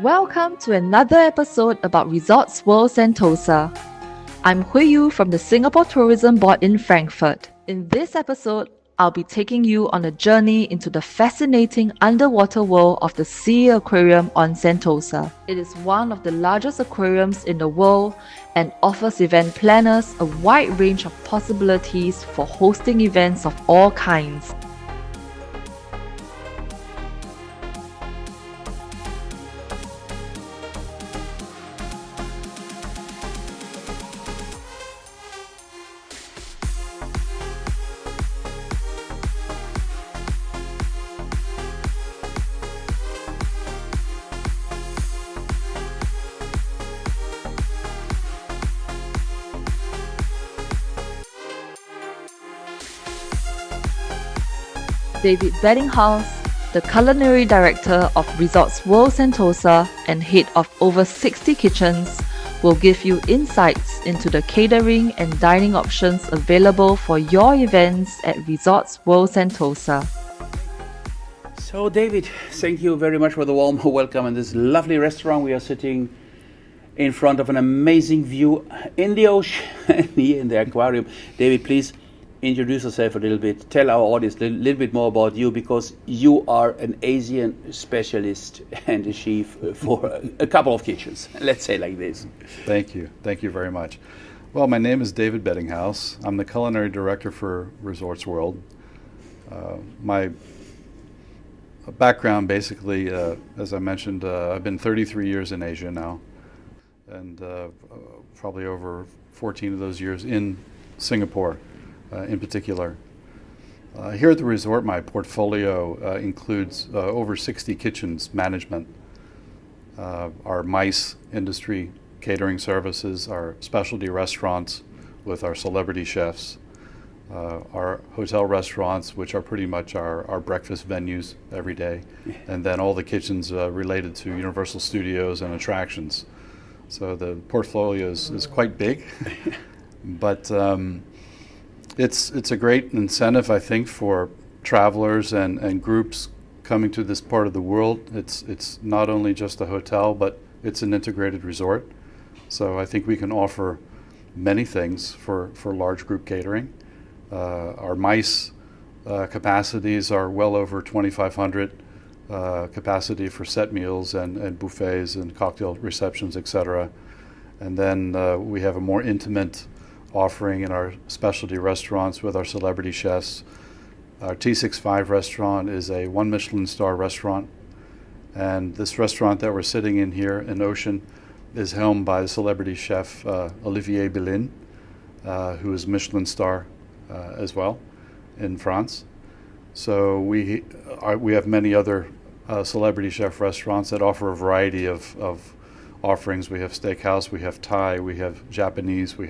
Welcome to another episode about Resorts World Sentosa. I'm Hui Yu from the Singapore Tourism Board in Frankfurt. In this episode, I'll be taking you on a journey into the fascinating underwater world of the Sea Aquarium on Sentosa. It is one of the largest aquariums in the world and offers event planners a wide range of possibilities for hosting events of all kinds. David Bedinghaus, the culinary director of Resorts World Sentosa and head of over 60 kitchens, will give you insights into the catering and dining options available for your events at Resorts World Sentosa. So David, thank you very much for the warm welcome in this lovely restaurant. We are sitting in front of an amazing view in the ocean here in the aquarium. David, please introduce yourself a little bit. Tell our audience a little bit more about you, because you are an Asian specialist and a chef for a couple of kitchens. Let's say like this. Thank you. Thank you very much. Well, my name is David Bedinghaus. I'm the culinary director for Resorts World. My background, basically, as I mentioned, I've been 33 years in Asia now, and probably over 14 of those years in Singapore. In particular. Here at the resort, my portfolio includes over 60 kitchens management, our MICE industry catering services, our specialty restaurants with our celebrity chefs, our hotel restaurants, which are pretty much our breakfast venues every day, and then all the kitchens related to Universal Studios and attractions. So the portfolio is quite big, but It's a great incentive, I think, for travelers and groups coming to this part of the world. It's not only just a hotel, but it's an integrated resort. So I think we can offer many things for large group catering. Our MICE capacities are well over 2,500 capacity for set meals and buffets and cocktail receptions, etc. And then we have a more intimate offering in our specialty restaurants with our celebrity chefs. Our T65 restaurant is a 1 Michelin star restaurant, and this restaurant that we're sitting in here in Ocean is helmed by the celebrity chef Olivier Bellin, who is Michelin star as well in France. So we have many other celebrity chef restaurants that offer a variety of offerings. We have steakhouse, we have Thai, we have Japanese, we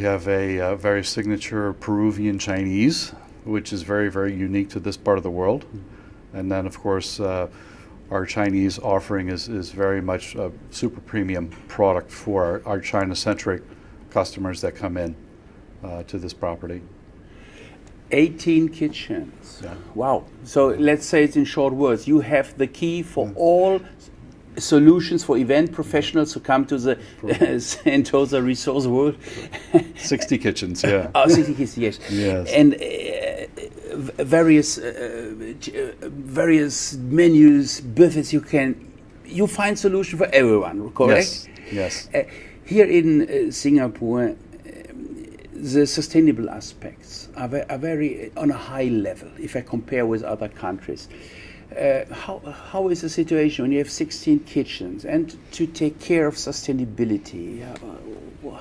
have a very signature Peruvian Chinese, which is very, very unique to this part of the world. And then, of course, our Chinese offering is very much a super premium product for our China-centric customers that come in to this property. 18 kitchens. Yeah. Wow. So let's say it in short words. You have the key for all solutions for event professionals who come to the Sentosa Resorts World. 60 kitchens, yeah. 60 kitchens, yes. Yes. And various menus, buffets. You find solution for everyone, correct? Yes. Here in Singapore, the sustainable aspects are very on a high level if I compare with other countries. How is the situation when you have 16 kitchens and to take care of sustainability?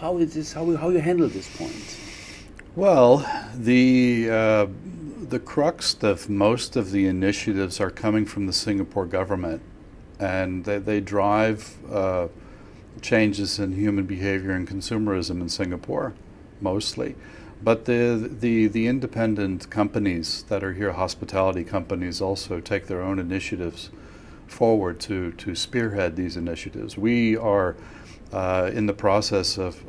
How is this? How you handle this point? Well, the crux of most of the initiatives are coming from the Singapore government, and they drive changes in human behavior and consumerism in Singapore, mostly. But the independent companies that are here, hospitality companies, also take their own initiatives forward to spearhead these initiatives. We are in the process of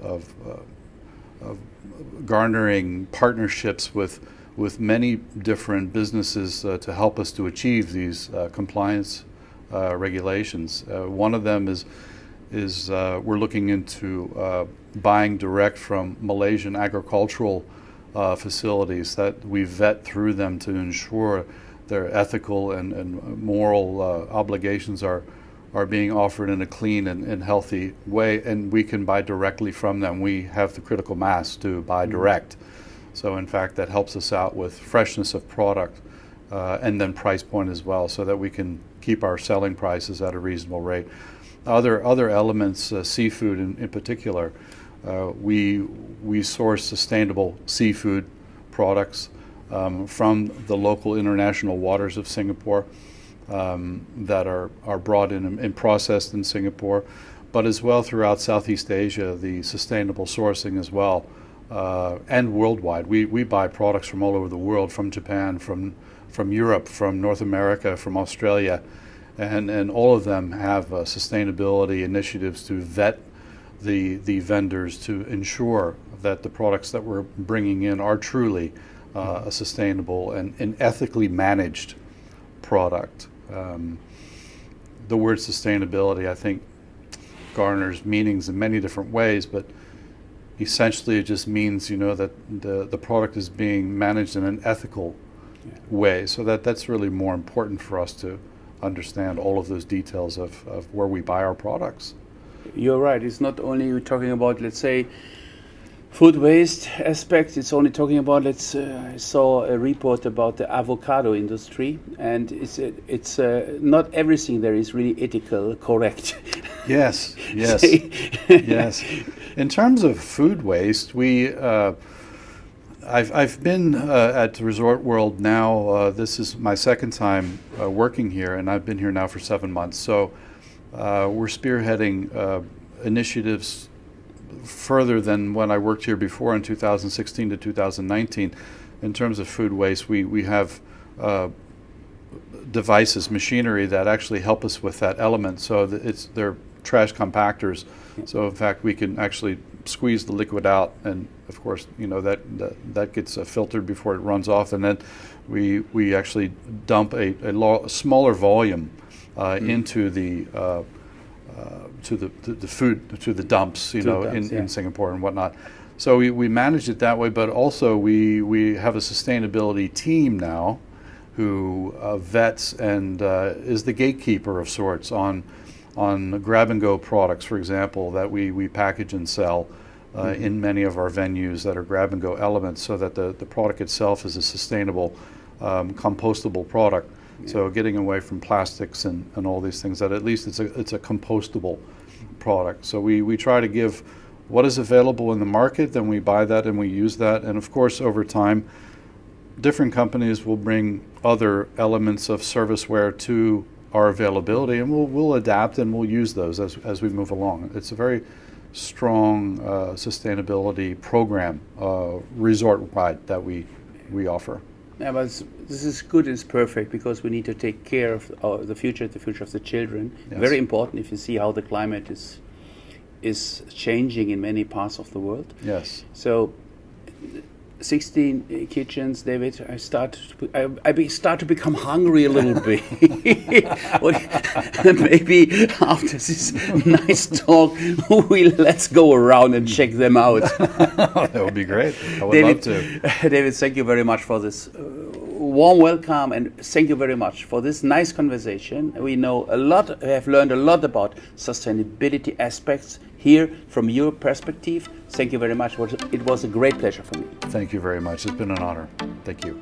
garnering partnerships with many different businesses to help us to achieve these compliance regulations. One of them is we're looking into buying direct from Malaysian agricultural facilities that we vet through them to ensure their ethical and moral obligations are being offered in a clean and healthy way, and we can buy directly from them. We have the critical mass to buy direct. So in fact, that helps us out with freshness of product and then price point as well, so that we can keep our selling prices at a reasonable rate. Other elements, seafood in particular, we source sustainable seafood products from the local international waters of Singapore that are brought in and processed in Singapore, but as well throughout Southeast Asia, the sustainable sourcing as well, and worldwide. We buy products from all over the world, from Japan, from Europe, from North America, from Australia, and all of them have sustainability initiatives to vet the vendors to ensure that the products that we're bringing in are truly a sustainable and ethically managed product. The word sustainability, I think, garners meanings in many different ways, but essentially it just means, that the product is being managed in an ethical way. So that's really more important for us to understand all of those details of where we buy our products. You're right. It's not only we're talking about, let's say, food waste aspects. It's only talking about, I saw a report about the avocado industry, and it's not everything there is really ethical, correct. Yes. Yes. In terms of food waste, I've been at Resort World now. This is my second time working here, and I've been here now for 7 months. So we're spearheading initiatives further than when I worked here before in 2016 to 2019. In terms of food waste, we have devices, machinery that actually help us with that element. So they're trash compactors. So in fact, we can actually squeeze the liquid out, and of course, that gets filtered before it runs off, and then we actually dump a smaller volume into the to the dumps, in Singapore and whatnot. So we manage it that way, but also we have a sustainability team now who vets and is the gatekeeper of sorts on grab-and-go products, for example, that we package and sell in many of our venues that are grab-and-go elements, so that the product itself is a sustainable, compostable product. Yeah. So getting away from plastics and all these things, that at least it's a compostable product. So we try to give what is available in the market, then we buy that and we use that. And of course, over time, different companies will bring other elements of serviceware to our availability, and we'll adapt and we'll use those as we move along. It's a very strong sustainability program, resort-wide, that we offer. Yeah, but this is good. It's perfect, because we need to take care of the future of the children. Yes. Very important if you see how the climate is changing in many parts of the world. Yes. So 16 kitchens, David. I start to become hungry a little bit. Maybe after this nice talk, let's go around and check them out. That would be great. I would love to. David, thank you very much for this warm welcome, and thank you very much for this nice conversation. We know a lot. We have learned a lot about sustainability aspects here from your perspective. Thank you very much. It was a great pleasure for me. Thank you very much. It's been an honor. Thank you.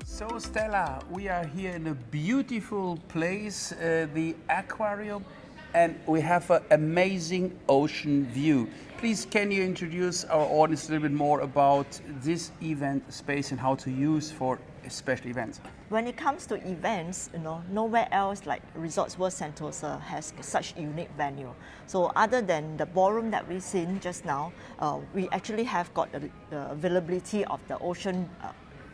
So Stella, we are here in a beautiful place, the Aquarium. and we have an amazing ocean view. Please, can you introduce our audience a little bit more about this event space and how to use for special events? When it comes to events, nowhere else like Resorts World Sentosa has such unique venue. So other than the ballroom that we've seen just now, we actually have got the availability of the ocean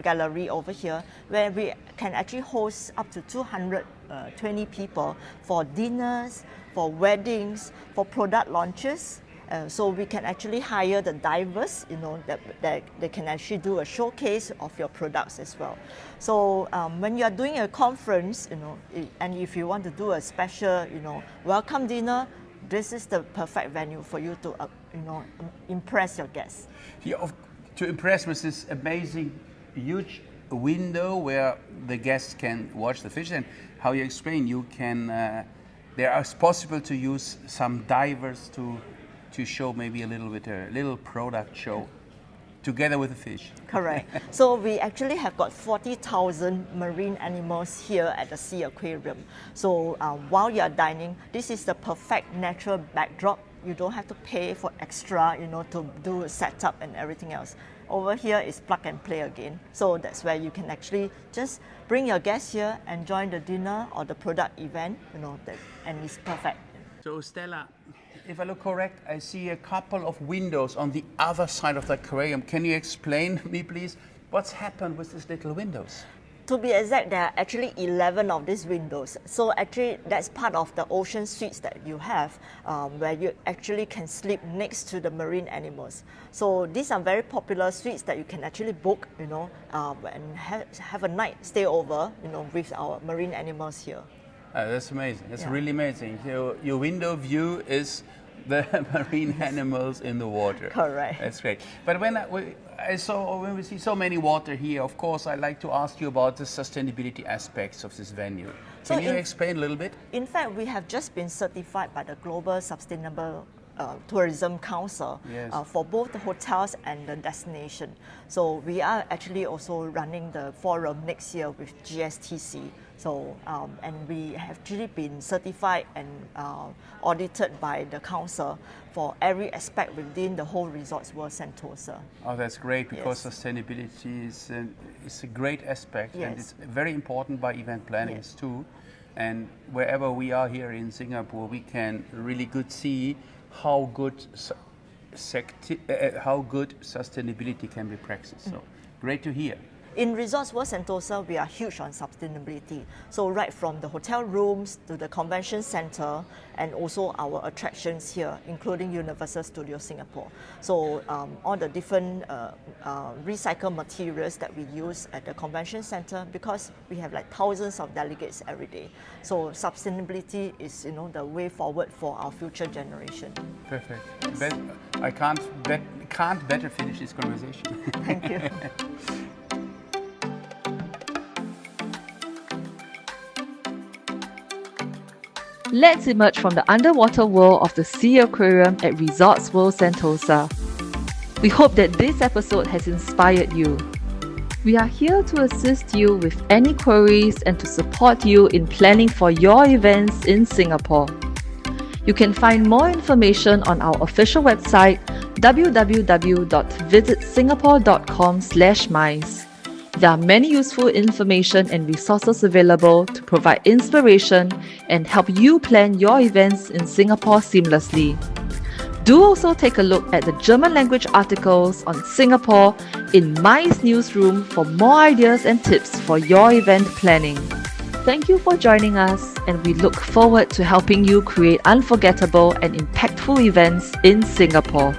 gallery over here, where we can actually host up to 220 people for dinners, for weddings, for product launches. So we can actually hire the divers, that they can actually do a showcase of your products as well. So when you are doing a conference, and if you want to do a special, welcome dinner, this is the perfect venue for you to, impress your guests. Yeah, to impress with this amazing, huge window where the guests can watch the fish, and how you explain, you can. There is possible to use some divers to show maybe a little product show together with the fish. Correct. So we actually have got 40,000 marine animals here at the Sea Aquarium. So while you are dining, this is the perfect natural backdrop. You don't have to pay for extra, to do a setup and everything else. Over here is plug and play again. So that's where you can actually just bring your guests here and join the dinner or the product event, and it's perfect. So Stella, if I look correct, I see a couple of windows on the other side of the aquarium. Can you explain me, please, what's happened with these little windows? To be exact, there are actually 11 of these windows. So actually, that's part of the ocean suites that you have, where you actually can sleep next to the marine animals. So these are very popular suites that you can actually book, and have a night stay over, with our marine animals here. That's amazing. That's really amazing. Your window view is the marine animals in the water. Correct. That's great. But when we see so many water here, of course, I'd like to ask you about the sustainability aspects of this venue. Can you explain a little bit? In fact, we have just been certified by the Global Sustainable Tourism Council for both the hotels and the destination. So we are actually also running the forum next year with GSTC. So and we have actually been certified and audited by the council for every aspect within the whole Resorts World Sentosa. Oh, that's great, because sustainability is a great aspect, and it's very important by event planners too. And wherever we are here in Singapore, we can really see how good sustainability can be practiced. So great to hear. In Resorts World Sentosa, we are huge on sustainability. So right from the hotel rooms to the convention center, and also our attractions here, including Universal Studios Singapore. So all the different recycled materials that we use at the convention center, because we have like thousands of delegates every day. So sustainability is, the way forward for our future generation. Perfect. I can't better finish this conversation. Thank you. Let's emerge from the underwater world of the Sea Aquarium at Resorts World Sentosa. We hope that this episode has inspired you. We are here to assist you with any queries and to support you in planning for your events in Singapore. You can find more information on our official website www.visitsingapore.com/mice. There are many useful information and resources available to provide inspiration and help you plan your events in Singapore seamlessly. Do also take a look at the German language articles on Singapore in MICE Newsroom for more ideas and tips for your event planning. Thank you for joining us, and we look forward to helping you create unforgettable and impactful events in Singapore.